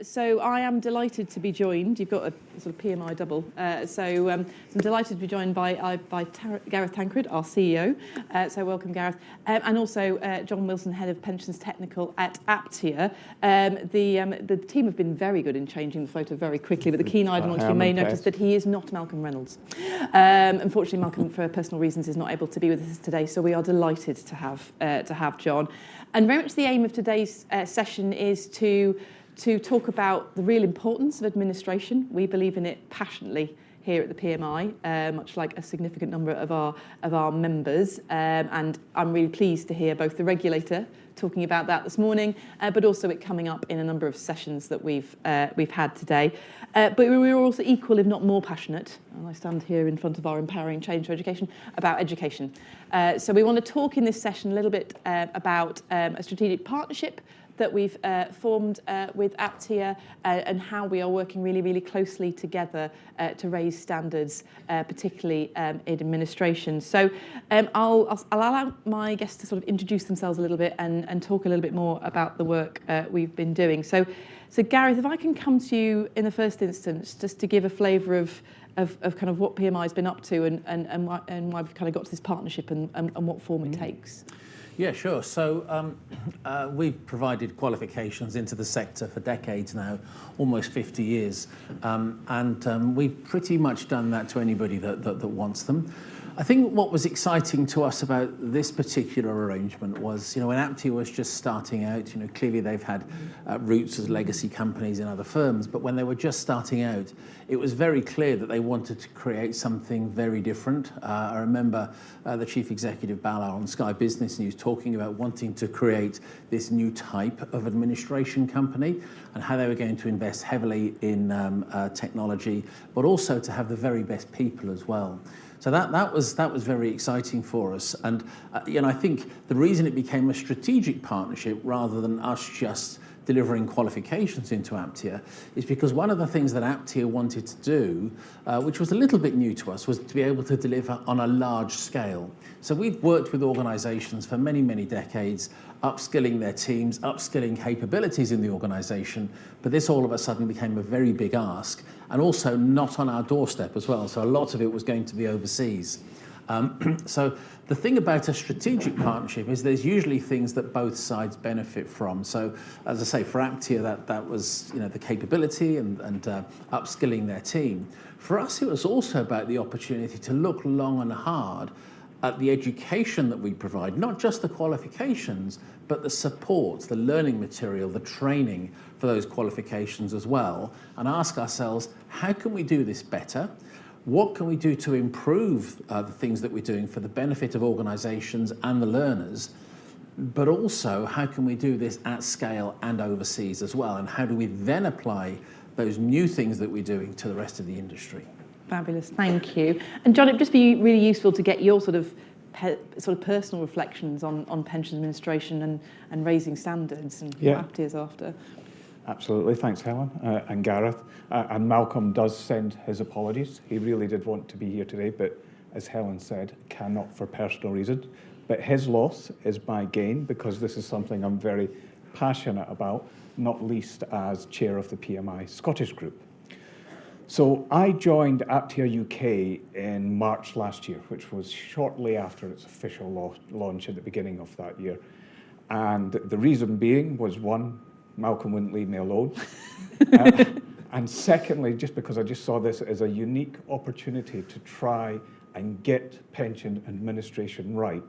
So I am delighted to be joined. You've got a sort of PMI double. So I'm delighted to be joined by Gareth Tancred, our CEO. So welcome, Gareth. And also John Wilson, Head of Pensions Technical at Aptia. The team have been very good in changing the photo very quickly, but the keen eyed amongst you may notice that he is not Malcolm Reynolds. Unfortunately, Malcolm, for personal reasons, is not able to be with us today, so we are delighted to have John. And very much the aim of today's session is to talk about the real importance of administration. We believe in it passionately here at the PMI, much like a significant number of our members. And I'm really pleased to hear both the regulator talking about that this morning, but also it coming up in a number of sessions that we've had today. But we're also equal, if not more passionate, and I stand here in front of our Empowering Change for Education, about education. So we want to talk in this session a little bit about a strategic partnership that we've formed with Aptia and how we are working really, really closely together to raise standards, particularly in administration. So I'll allow my guests to sort of introduce themselves a little bit and talk a little bit more about the work we've been doing. So Gareth, if I can come to you in the first instance, just to give a flavour of kind of what PMI has been up to and why we've kind of got to this partnership and what form it takes. Yeah, sure. So we've provided qualifications into the sector for decades now, almost 50 years. And we've pretty much done that to anybody that wants them. I think what was exciting to us about this particular arrangement was, when Aptia was just starting out, clearly they've had roots as legacy companies in other firms, but when they were just starting out, it was very clear that they wanted to create something very different. I remember the chief executive Bala on Sky Business News talking about wanting to create this new type of administration company and how they were going to invest heavily in technology, but also to have the very best people as well. So that was very exciting for us, and I think the reason it became a strategic partnership rather than us just delivering qualifications into Aptia is because one of the things that Aptia wanted to do, which was a little bit new to us, was to be able to deliver on a large scale. So we've worked with organisations for many, many decades, upskilling their teams, upskilling capabilities in the organisation, but this all of a sudden became a very big ask, and also not on our doorstep as well, so a lot of it was going to be overseas. So the thing about a strategic partnership is there's usually things that both sides benefit from. So as I say, for Aptia, that was the capability and upskilling their team. For us, it was also about the opportunity to look long and hard at the education that we provide, not just the qualifications, but the support, the learning material, the training for those qualifications as well, and ask ourselves, how can we do this better? What can we do to improve the things that we're doing for the benefit of organisations and the learners? But also, how can we do this at scale and overseas as well? And how do we then apply those new things that we're doing to the rest of the industry? Fabulous, thank you. And John, it'd just be really useful to get your sort of personal reflections on pension administration and raising standards and what Aptia is after. Absolutely, thanks Helen and Gareth. And Malcolm does send his apologies. He really did want to be here today, but as Helen said, cannot for personal reasons. But his loss is my gain because this is something I'm very passionate about, not least as chair of the PMI Scottish Group. So I joined Aptia UK in March last year, which was shortly after its official launch at the beginning of that year. And the reason being was, one, Malcolm wouldn't leave me alone. And secondly, just because I just saw this as a unique opportunity to try and get pension administration right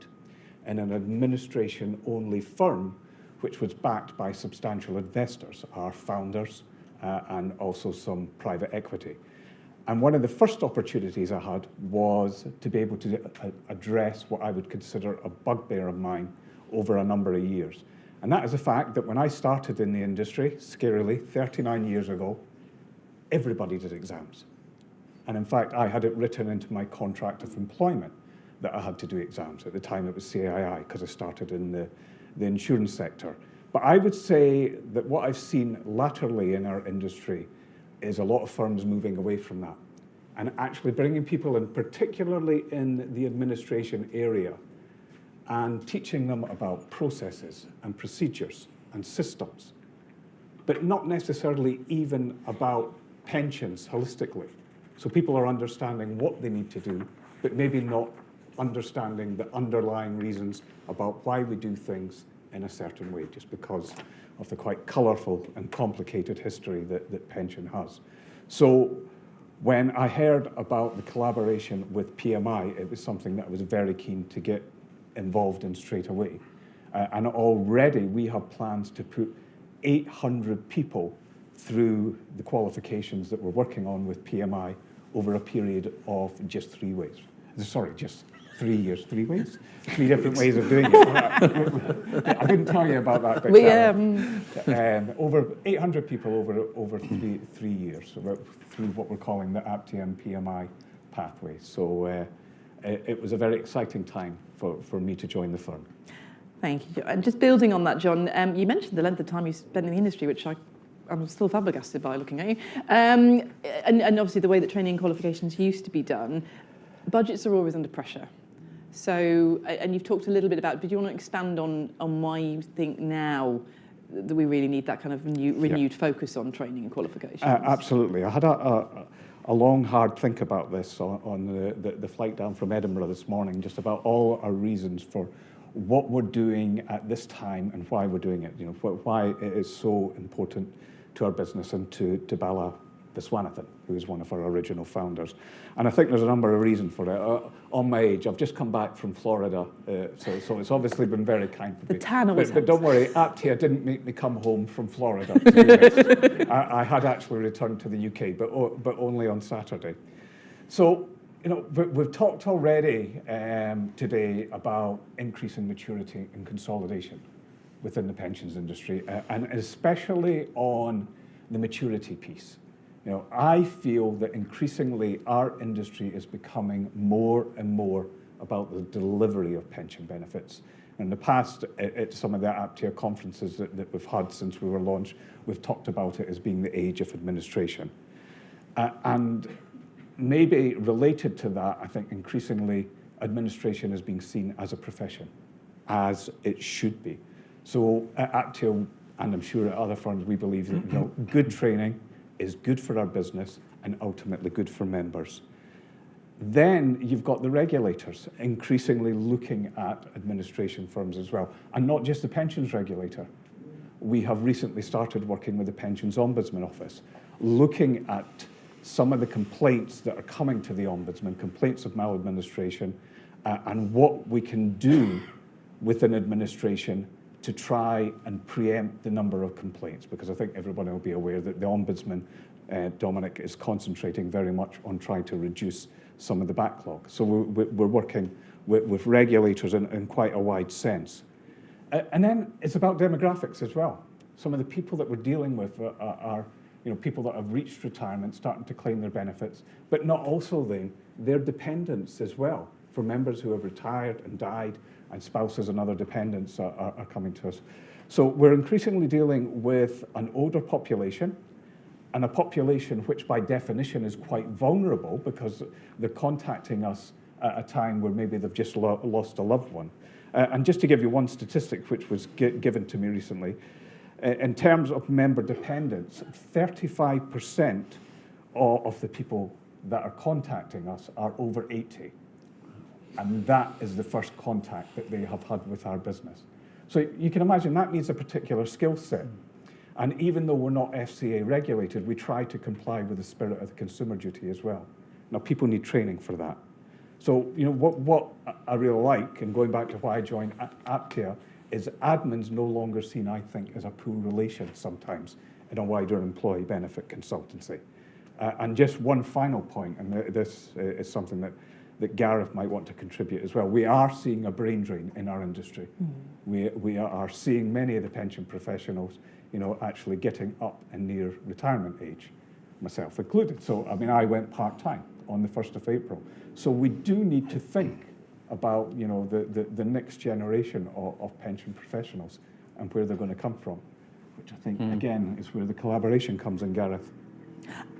in an administration-only firm, which was backed by substantial investors, our founders, and also some private equity. And one of the first opportunities I had was to be able to address what I would consider a bugbear of mine over a number of years. And that is the fact that when I started in the industry, scarily, 39 years ago, everybody did exams. And in fact, I had it written into my contract of employment that I had to do exams. At the time, it was CII, because I started in the insurance sector. But I would say that what I've seen latterly in our industry is a lot of firms moving away from that and actually bringing people in, particularly in the administration area, and teaching them about processes and procedures and systems but not necessarily even about pensions holistically. So people are understanding what they need to do, but maybe not understanding the underlying reasons about why we do things in a certain way, just because of the quite colourful and complicated history that pension has. So when I heard about the collaboration with PMI, it was something that I was very keen to get involved in straight away. And already we have plans to put 800 people through the qualifications that we're working on with PMI over a period of just 3 weeks. Sorry, just 3 years, 3 weeks? 3 different ways of doing it. I didn't tell you about that. But, over 800 people over three years through what we're calling the Aptia and PMI pathway. So it was a very exciting time for me to join the firm. Thank you. And just building on that, John, you mentioned the length of time you spent in the industry, which I'm still flabbergasted by looking at you. And obviously the way that training and qualifications used to be done, budgets are always under pressure. So, and you've talked a little bit about, but do you want to expand on why you think now that we really need that kind of renewed focus on training and qualifications? Absolutely. I had a long, hard think about this on the flight down from Edinburgh this morning, just about all our reasons for what we're doing at this time and why we're doing it. You know, why it is so important to our business and to Bala Viswanathan, who is one of our original founders. And I think there's a number of reasons for it. On my age, I've just come back from Florida, so it's obviously been very kind for me. The tan always but don't worry, Aptia didn't make me come home from Florida to do this. I had actually returned to the UK, but only on Saturday. So, you know, we've talked already today about increasing maturity and consolidation within the pensions industry, and especially on the maturity piece. You know, I feel that increasingly our industry is becoming more and more about the delivery of pension benefits. In the past, at some of the Aptia conferences that we've had since we were launched, we've talked about it as being the age of administration. And maybe related to that, I think increasingly administration is being seen as a profession, as it should be. So at Aptia, and I'm sure at other firms, we believe that, you know, good training is good for our business and ultimately good for members. Then you've got the regulators increasingly looking at administration firms as well, and not just the pensions regulator. We have recently started working with the Pensions Ombudsman Office, looking at some of the complaints that are coming to the Ombudsman, complaints of maladministration, and what we can do within administration to try and preempt the number of complaints, because I think everybody will be aware that the Ombudsman, Dominic, is concentrating very much on trying to reduce some of the backlog. So we're working with regulators in quite a wide sense. And then it's about demographics as well. Some of the people that we're dealing with are you know, people that have reached retirement, starting to claim their benefits, but not also then their dependents as well, for members who have retired and died, and spouses and other dependents are coming to us. So we're increasingly dealing with an older population, and a population which by definition is quite vulnerable because they're contacting us at a time where maybe they've just lost a loved one. And just to give you one statistic which was given to me recently, in terms of member dependents, 35% of the people that are contacting us are over 80. And that is the first contact that they have had with our business. So you can imagine that needs a particular skill set. And even though we're not FCA regulated, we try to comply with the spirit of the consumer duty as well. Now, people need training for that. So, you know, what I really like, and going back to why I joined Aptia, is admin's no longer seen, I think, as a poor relation sometimes in a wider employee benefit consultancy. And just one final point, and this is something that Gareth might want to contribute as well. We are seeing a brain drain in our industry. We are seeing many of the pension professionals, you know, actually getting up and near retirement age, myself included. So, I mean, I went part-time on the 1st of April. So we do need to think about, you know, the next generation of pension professionals and where they're going to come from, which I think, again, is where the collaboration comes in, Gareth.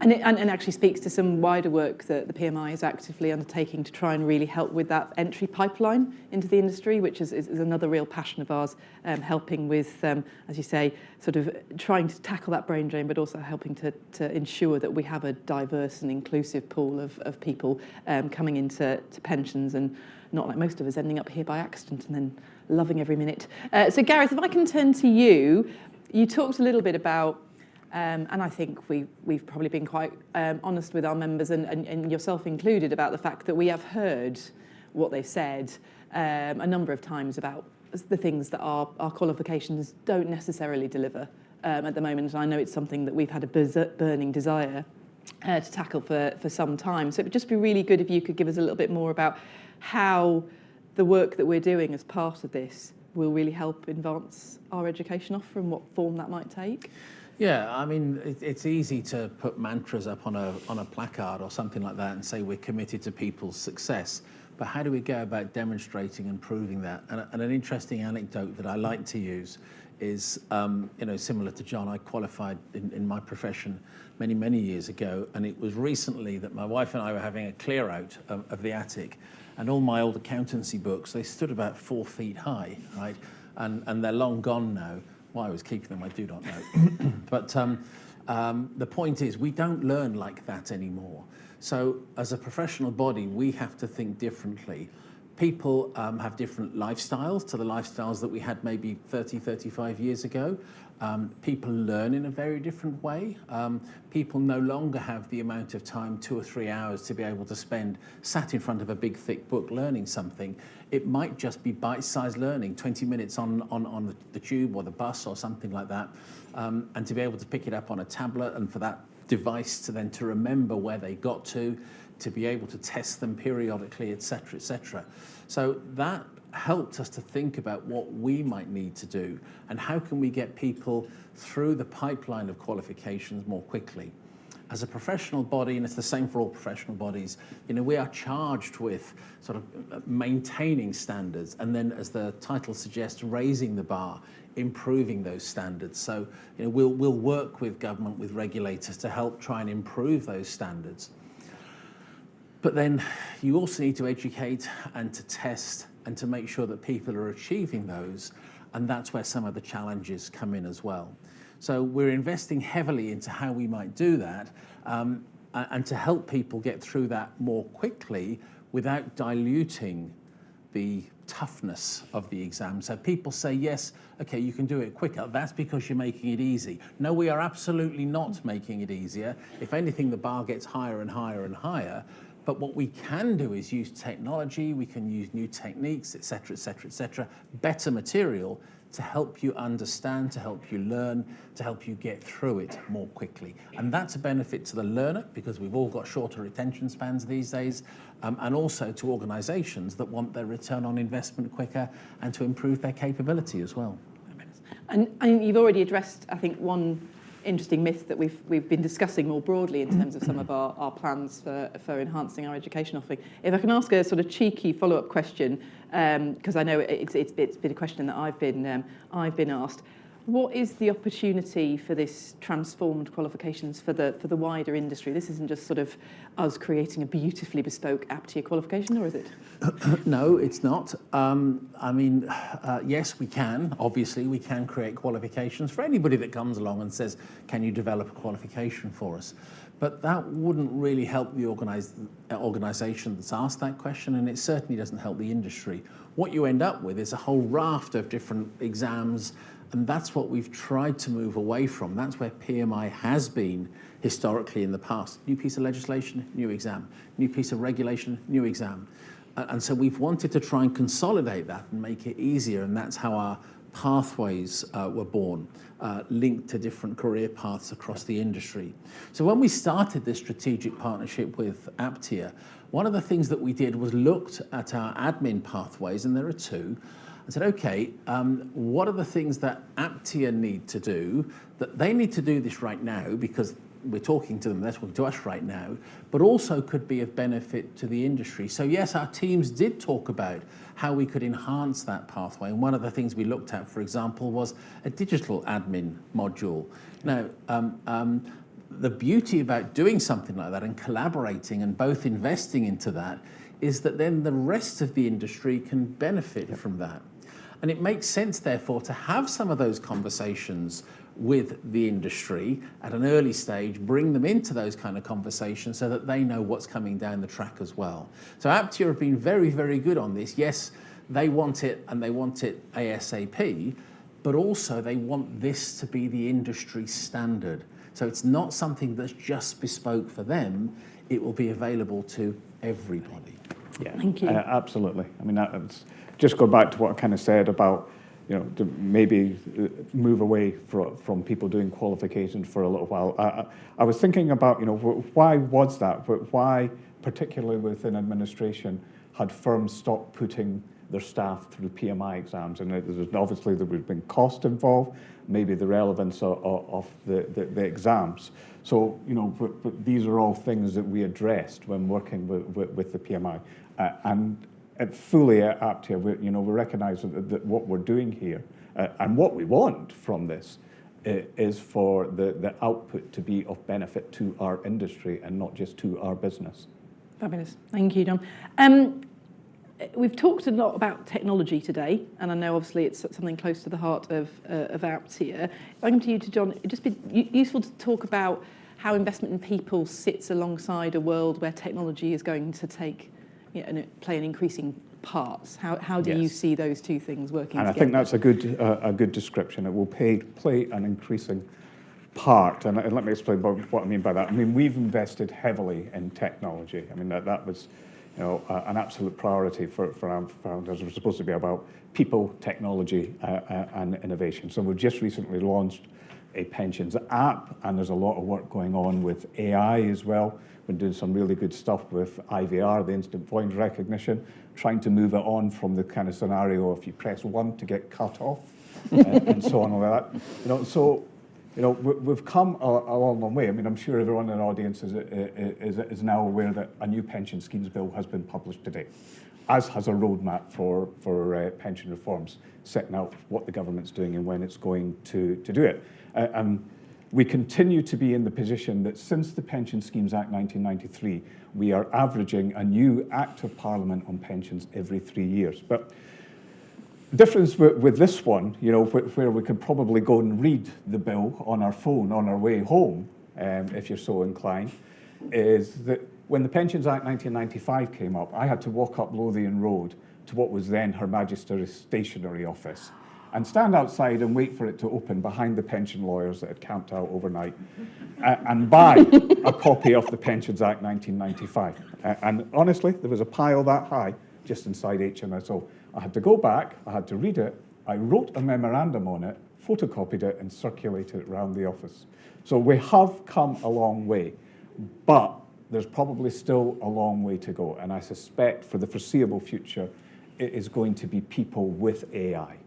And it actually speaks to some wider work that the PMI is actively undertaking to try and really help with that entry pipeline into the industry, which is another real passion of ours, helping with, as you say, sort of trying to tackle that brain drain, but also helping to ensure that we have a diverse and inclusive pool of people coming into pensions, and not like most of us ending up here by accident and then loving every minute. So Gareth, if I can turn to you, you talked a little bit about and I think we've probably been quite honest with our members and yourself included about the fact that we have heard what they've said a number of times about the things that our qualifications don't necessarily deliver at the moment. And I know it's something that we've had a burning desire to tackle for some time. So it would just be really good if you could give us a little bit more about how the work that we're doing as part of this will really help advance our education offer and what form that might take. Yeah, I mean, it's easy to put mantras up on a placard or something like that and say we're committed to people's success. But how do we go about demonstrating and proving that? And an interesting anecdote that I like to use is, similar to John, I qualified in my profession many, many years ago. And it was recently that my wife and I were having a clear out of the attic. And all my old accountancy books, they stood about 4 feet high, right? And they're long gone now. Why I was keeping them, I do not know. But the point is, we don't learn like that anymore. So as a professional body, we have to think differently. People have different lifestyles to the lifestyles that we had maybe 30, 35 years ago. People learn in a very different way. People no longer have the amount of time, 2 or 3 hours, to be able to spend sat in front of a big, thick book learning something. It might just be bite-sized learning, 20 minutes on the tube or the bus or something like that, and to be able to pick it up on a tablet and for that device to remember where they got to be able to test them periodically, et cetera, et cetera. So that helped us to think about what we might need to do and how can we get people through the pipeline of qualifications more quickly. As a professional body, and it's the same for all professional bodies, we are charged with sort of maintaining standards and then, as the title suggests, raising the bar, improving those standards. So we'll work with government, with regulators to help try and improve those standards. But then you also need to educate and to test and to make sure that people are achieving those, and that's where some of the challenges come in as well. So we're investing heavily into how we might do that and to help people get through that more quickly without diluting the toughness of the exam. So people say, yes, okay, you can do it quicker. That's because you're making it easy. No, we are absolutely not making it easier. If anything, the bar gets higher and higher and higher. But what we can do is use technology, we can use new techniques, et cetera, et cetera, et cetera, better material to help you understand, to help you learn, to help you get through it more quickly. And that's a benefit to the learner because we've all got shorter retention spans these days, and also to organisations that want their return on investment quicker and to improve their capability as well. And you've already addressed, I think, one interesting myth that we've been discussing more broadly in terms of some of our plans for enhancing our education offering. If I can ask a sort of cheeky follow-up question, because I know it's been a question that I've been asked. What is the opportunity for this transformed qualifications for the wider industry? This isn't just sort of us creating a beautifully bespoke Aptia qualification, or is it? No, it's not. Yes, we can. Obviously, we can create qualifications for anybody that comes along and says, can you develop a qualification for us? But that wouldn't really help the organisation that's asked that question, and it certainly doesn't help the industry. What you end up with is a whole raft of different exams, and that's what we've tried to move away from. That's where PMI has been historically in the past. New piece of legislation, new exam. New piece of regulation, new exam. And so we've wanted to try and consolidate that and make it easier, and that's how our pathways were born, linked to different career paths across the industry. So when we started this strategic partnership with Aptia, one of the things that we did was looked at our admin pathways, and there are 2, and said, okay, what are the things that Aptia need to do, that they need to do this right now because we're talking to them, they're talking to us right now, but also could be of benefit to the industry. So yes, our teams did talk about how we could enhance that pathway. And one of the things we looked at, for example, was a digital admin module. Now, the beauty about doing something like that and collaborating and both investing into that is that then the rest of the industry can benefit from that. And it makes sense, therefore, to have some of those conversations with the industry at an early stage, bring them into those kind of conversations so that they know what's coming down the track as well. So Aptia have been very, very good on this. Yes, they want it and they want it ASAP, but also they want this to be the industry standard. So it's not something that's just bespoke for them. It will be available to everybody. Yeah, thank you. Absolutely. I mean, that's just go back to what I kind of said about, you know, to maybe move away from people doing qualifications for a little while. I was thinking about, you know, why was that? Why, particularly within administration, had firms stopped putting their staff through PMI exams? And obviously there would have been cost involved, maybe the relevance of the exams. So, you know, but these are all things that we addressed when working with the PMI. And fully at Aptia, we recognise that what we're doing here and what we want from this is for the output to be of benefit to our industry and not just to our business. Fabulous. Thank you, John. We've talked a lot about technology today, and I know obviously it's something close to the heart of Aptia. If I come to you, John, it'd just be useful to talk about how investment in people sits alongside a world where technology is going to and play an increasing part. How do you see those two things working together? I think that's a good description. It will play an increasing part, and let me explain what I mean by that. I mean, we've invested heavily in technology. I mean, that was, you know, an absolute priority for our founders. It was supposed to be about people, technology, and innovation. So we've just recently launched a pensions app, and there's a lot of work going on with AI as well. We're doing some really good stuff with IVR, the instant voice recognition, trying to move it on from the kind of scenario if you press 1 to get cut off, and so on and like that. You know, so, you know, we've come a long way. I mean, I'm sure everyone in the audience is now aware that a new pension schemes bill has been published today, as has a roadmap for pension reforms, setting out what the government's doing and when it's going to do it. And we continue to be in the position that since the Pension Schemes Act 1993, we are averaging a new Act of Parliament on pensions every 3 years. But the difference with this one, you know, where we could probably go and read the bill on our phone on our way home, if you're so inclined, is that when the Pensions Act 1995 came up, I had to walk up Lothian Road to what was then Her Majesty's Stationery Office and stand outside and wait for it to open behind the pension lawyers that had camped out overnight and buy a copy of the Pensions Act 1995. And honestly, there was a pile that high just inside HMS. So I had to go back, I had to read it, I wrote a memorandum on it, photocopied it and circulated it around the office. So we have come a long way, but there's probably still a long way to go. And I suspect for the foreseeable future, it is going to be people with AI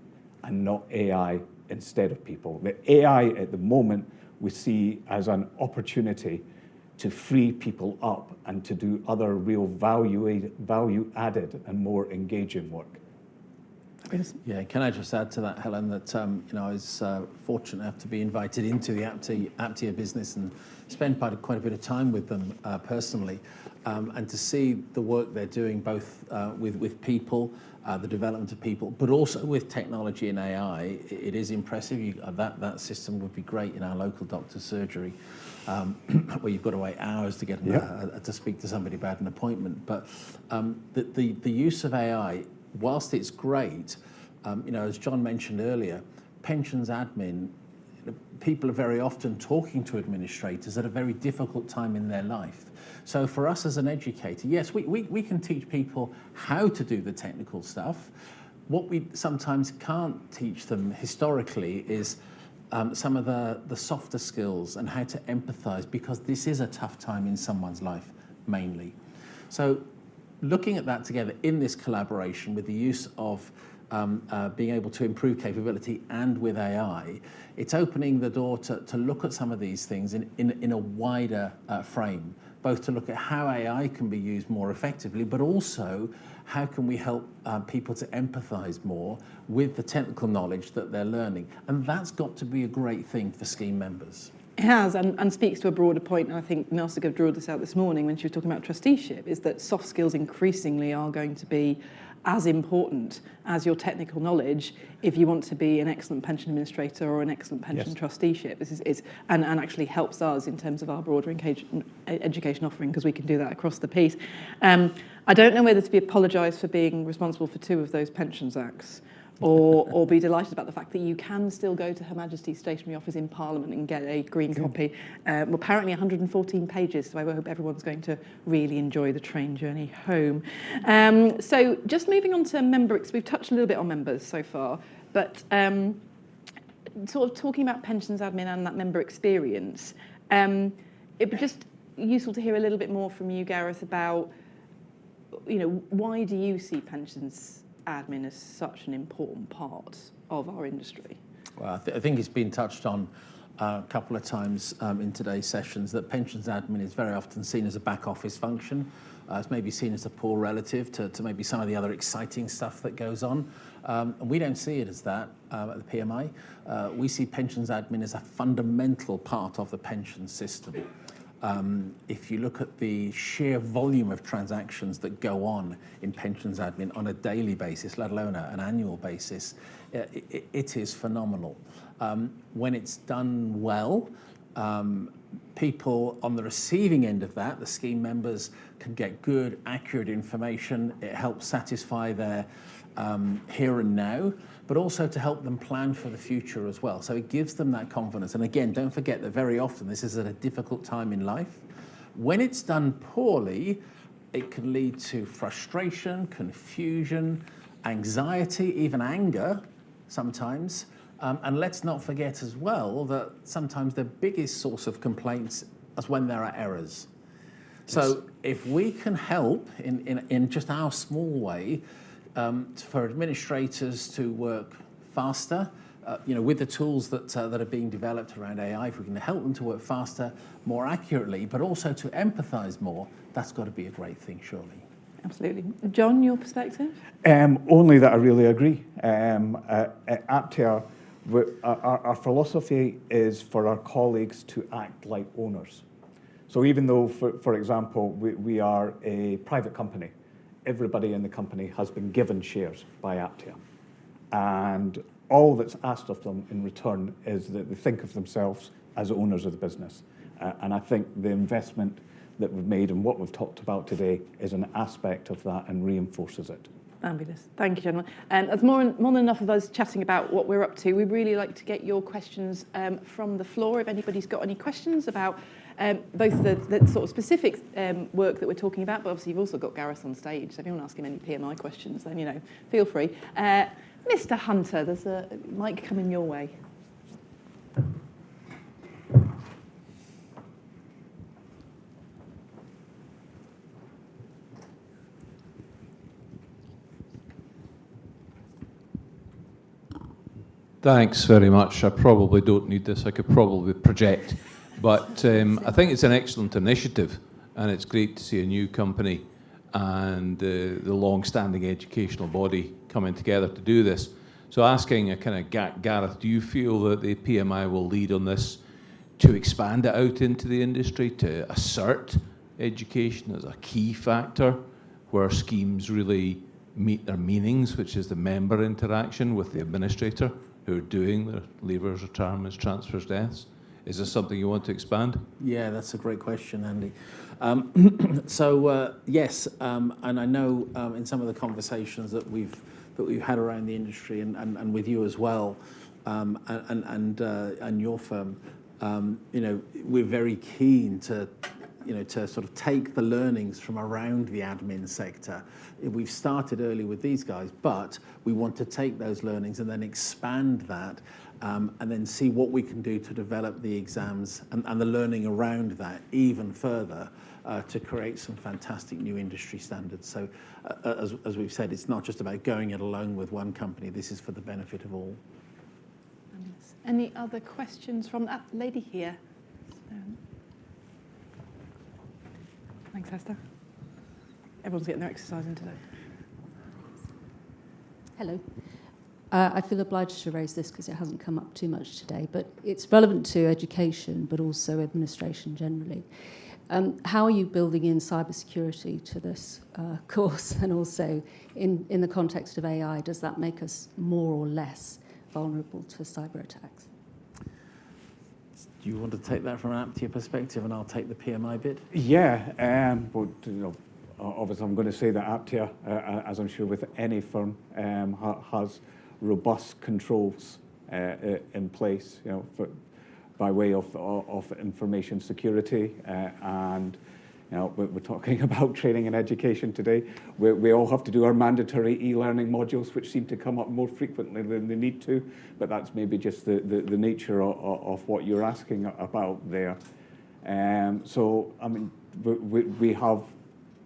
and not AI instead of people. The AI at the moment we see as an opportunity to free people up and to do other real value added and more engaging work. Yeah, can I just add to that, Helen, that you know, I was fortunate enough to be invited into the Aptia business and spend quite a bit of time with them personally, and to see the work they're doing both with people, the development of people, but also with technology and AI. It is impressive. That system would be great in our local doctor's surgery, where you've got to wait hours to get to speak to somebody about an appointment. But the use of AI, whilst it's great, you know, as John mentioned earlier, pensions admin, people are very often talking to administrators at a very difficult time in their life. So for us as an educator, yes, we can teach people how to do the technical stuff. What we sometimes can't teach them historically is some of the softer skills and how to empathise, because this is a tough time in someone's life, mainly. So looking at that together in this collaboration with the use of being able to improve capability and with AI, it's opening the door to look at some of these things in a wider frame, both to look at how AI can be used more effectively, but also how can we help people to empathise more with the technical knowledge that they're learning. And that's got to be a great thing for scheme members. It has, and speaks to a broader point, and I think Nasiga drew this out this morning when she was talking about trusteeship, is that soft skills increasingly are going to be as important as your technical knowledge if you want to be an excellent pension administrator or an excellent pension trusteeship. This is and actually helps us in terms of our broader education offering, because we can do that across the piece. I don't know whether to be apologised for being responsible for 2 of those Pensions Acts, or be delighted about the fact that you can still go to Her Majesty's Stationery Office in Parliament and get a green copy. Apparently 114 pages, so I hope everyone's going to really enjoy the train journey home. So just moving on to we've touched a little bit on members so far, but sort of talking about pensions admin and that member experience, it'd be just useful to hear a little bit more from you, Gareth, about, why do you see pensions admin is such an important part of our industry? Well, I think it's been touched on a couple of times in today's sessions that pensions admin is very often seen as a back office function. It's maybe seen as a poor relative to maybe some of the other exciting stuff that goes on. And we don't see it as that at the PMI. We see pensions admin as a fundamental part of the pension system. If you look at the sheer volume of transactions that go on in pensions admin on a daily basis, let alone an annual basis, it is phenomenal. When it's done well, people on the receiving end of that, the scheme members, can get good, accurate information. It helps satisfy their here and now, but also to help them plan for the future as well. So it gives them that confidence. And again, don't forget that very often this is at a difficult time in life. When it's done poorly, it can lead to frustration, confusion, anxiety, even anger sometimes. And let's not forget as well that sometimes the biggest source of complaints is when there are errors. So if we can help in just our small way, for administrators to work faster, with the tools that are being developed around AI, if we can help them to work faster, more accurately, but also to empathise more, that's got to be a great thing, surely. Absolutely. John, your perspective? Only that I really agree. At Aptia, our philosophy is for our colleagues to act like owners. So even though, for example, we are a private company, everybody in the company has been given shares by Aptia. And all that's asked of them in return is that they think of themselves as owners of the business. And I think the investment that we've made and what we've talked about today is an aspect of that and reinforces it. Fabulous. Thank you, gentlemen. There's more than enough of us chatting about what we're up to. We'd really like to get your questions from the floor. If anybody's got any questions about both the sort of specific work that we're talking about, but obviously you've also got Gareth on stage, so if you want to ask him any PMI questions, then, feel free. Mr. Hunter, there's a mic coming your way. Thanks very much. I probably don't need this. I could probably project. But I think it's an excellent initiative, and it's great to see a new company and the long-standing educational body coming together to do this. So asking a kind of Gareth, do you feel that the PMI will lead on this to expand it out into the industry, to assert education as a key factor where schemes really meet their meanings, which is the member interaction with the administrator who are doing their leavers, retirements, transfers, deaths? Is this something you want to expand? Yeah, that's a great question, Andy. Yes, and I know in some of the conversations that we've had around the industry and with you as well, and your firm, we're very keen to sort of take the learnings from around the admin sector. We've started early with these guys, but we want to take those learnings and then expand that, and then see what we can do to develop the exams and the learning around that even further to create some fantastic new industry standards. So as we've said, it's not just about going it alone with one company. This is for the benefit of all. Any other questions from that lady here? Thanks, Hester. Everyone's getting their exercise in today. Hello. I feel obliged to raise this because it hasn't come up too much today, but it's relevant to education, but also administration generally. How are you building in cybersecurity to this course? And also, in the context of AI, does that make us more or less vulnerable to cyber attacks? Do you want to take that from an Aptia perspective, and I'll take the PMI bit? Yeah, but obviously I'm going to say that Aptia, as I'm sure with any firm, has robust controls in place, by way of information security, and we're talking about training and education today. We all have to do our mandatory e-learning modules, which seem to come up more frequently than they need to, but that's maybe just the nature of what you're asking about there. So, I mean, we have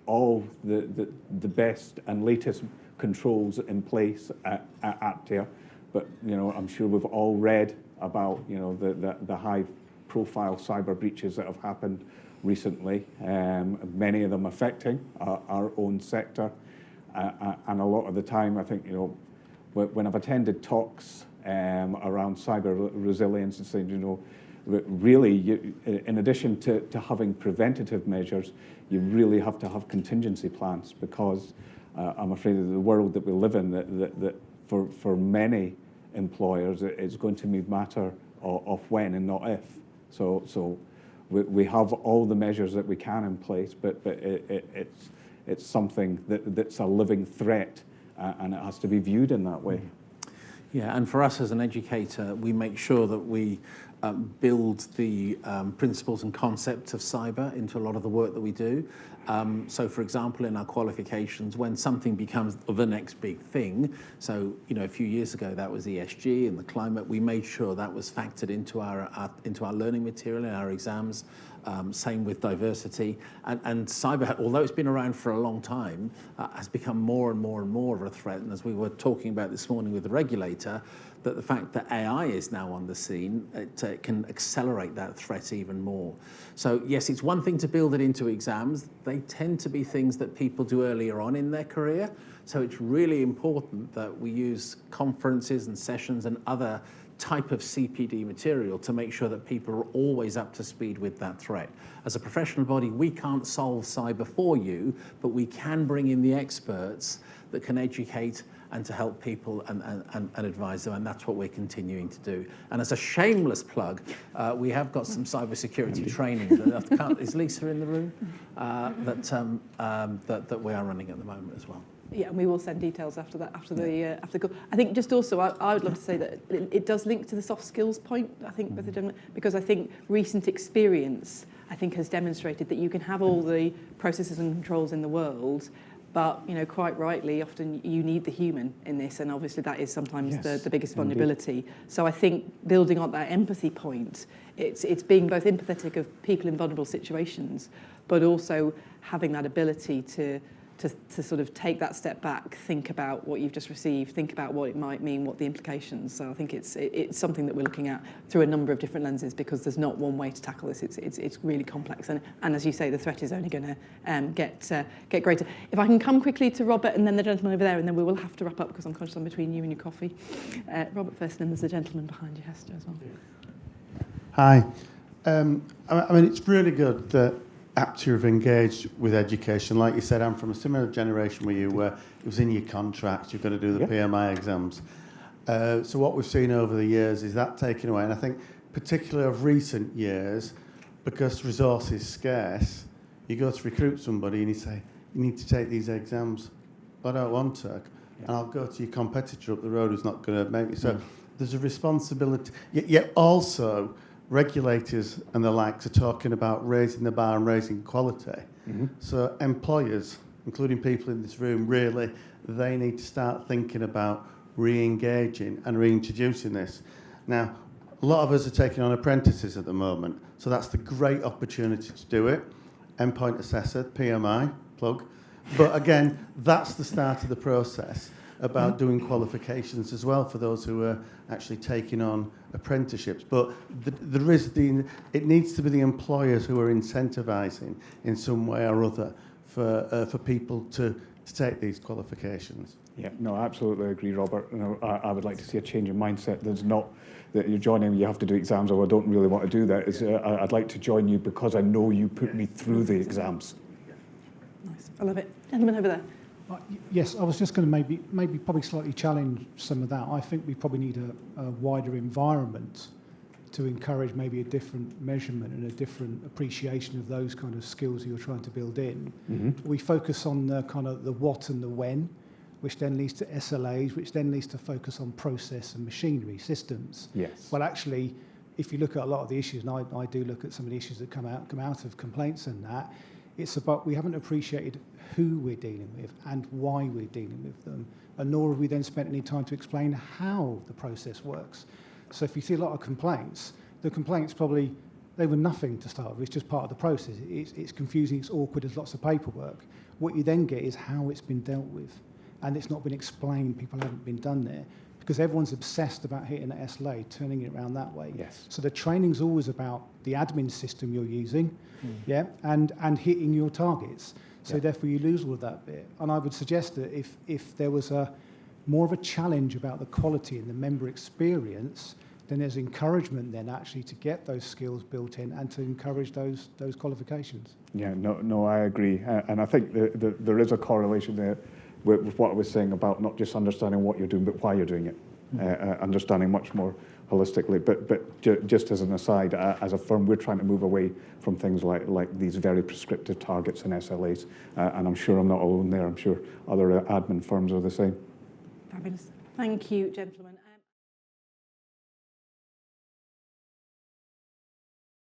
all the best and latest controls in place at Aptia, but I'm sure we've all read about the high-profile cyber breaches that have happened recently, many of them affecting our own sector, and a lot of the time, I think when I've attended talks around cyber resilience and saying, really, in addition to having preventative measures, you really have to have contingency plans, because I'm afraid of the world that we live in, that for many employers, it's going to be a matter of when and not if. So we have all the measures that we can in place, but it's something that's a living threat, and it has to be viewed in that way. Yeah, and for us as an educator, we make sure that we build the principles and concepts of cyber into a lot of the work that we do. So, for example, in our qualifications, when something becomes the next big thing, so a few years ago that was ESG and the climate, we made sure that was factored into our learning material in our exams. Same with diversity, and cyber, although it's been around for a long time, has become more and more and more of a threat. And as we were talking about this morning with the regulator, that the fact that AI is now on the scene, it can accelerate that threat even more. So yes, it's one thing to build it into exams. They tend to be things that people do earlier on in their career. So it's really important that we use conferences and sessions and other type of CPD material to make sure that people are always up to speed with that threat. As a professional body, we can't solve cyber for you, but we can bring in the experts that can educate and to help people and advise them, and that's what we're continuing to do. And as a shameless plug, we have got some cybersecurity training. Is Lisa in the room? That we are running at the moment as well. Yeah, and we will send details after the call. I think just also, I would love to say that it does link to the soft skills point, I think, with the gentleman, because I think recent experience, I think, has demonstrated that you can have all the processes and controls in the world, but quite rightly, often you need the human in this, and obviously that is sometimes the biggest vulnerability. Indeed. So I think building on that empathy point, it's being both empathetic of people in vulnerable situations, but also having that ability to sort of take that step back, think about what you've just received, think about what it might mean, what the implications. So I think it's something that we're looking at through a number of different lenses, because there's not one way to tackle this. It's really complex, and as you say, the threat is only going to get greater. If I can come quickly to Robert and then the gentleman over there, and then we will have to wrap up because I'm conscious I'm between you and your coffee. Robert first, and then there's the gentleman behind you, Hester, as well. Hi. I mean, it's really good that Aptia have engaged with education. Like you said, I'm from a similar generation with you, where it was in your contract, you've got to do the PMI exams. So what we've seen over the years is that taken away, and I think particularly of recent years, because resource is scarce, you go to recruit somebody and you say, you need to take these exams. I don't want to, and I'll go to your competitor up the road who's not going to make it. So there's a responsibility, yet also regulators and the likes are talking about raising the bar and raising quality. Mm-hmm. So employers, including people in this room, really, they need to start thinking about re-engaging and reintroducing this. Now, a lot of us are taking on apprentices at the moment, so that's the great opportunity to do it. Endpoint assessor, PMI, plug. But again, that's the start of the process about doing qualifications as well for those who are actually taking on apprenticeships. But it needs to be the employers who are incentivising in some way or other for people to take these qualifications. Yeah, no, I absolutely agree, Robert. I would like to see a change in mindset. There's not that you're joining, you have to do exams, or I don't really want to do that. I'd like to join you because I know you put me through the exams. Nice, I love it. Gentleman over there. Yes, I was just going to maybe probably slightly challenge some of that. I think we probably need a wider environment to encourage maybe a different measurement and a different appreciation of those kind of skills you're trying to build in. Mm-hmm. We focus on the kind of the what and the when, which then leads to SLAs, which then leads to focus on process and machinery systems. Yes. Well, actually, if you look at a lot of the issues, and I do look at some of the issues that come out of complaints and that, it's about we haven't appreciated who we're dealing with and why we're dealing with them, and nor have we then spent any time to explain how the process works. So if you see a lot of complaints, the complaints probably, they were nothing to start with, it's just part of the process. It's confusing, it's awkward, there's lots of paperwork. What you then get is how it's been dealt with, and it's not been explained, people haven't been done there, because everyone's obsessed about hitting the SLA, turning it around that way. Yes. So the training's always about the admin system you're using, yeah, and hitting your targets. So therefore you lose all of that bit. And I would suggest that if there was more of a challenge about the quality and the member experience, then there's encouragement then actually to get those skills built in and to encourage those qualifications. Yeah, no, I agree. And I think there is a correlation there with what I was saying about not just understanding what you're doing, but why you're doing it. Understanding much more holistically. But just as an aside, as a firm, we're trying to move away from things like these very prescriptive targets and SLAs. And I'm sure I'm not alone there. I'm sure other admin firms are the same. Fabulous. Thank you, gentlemen.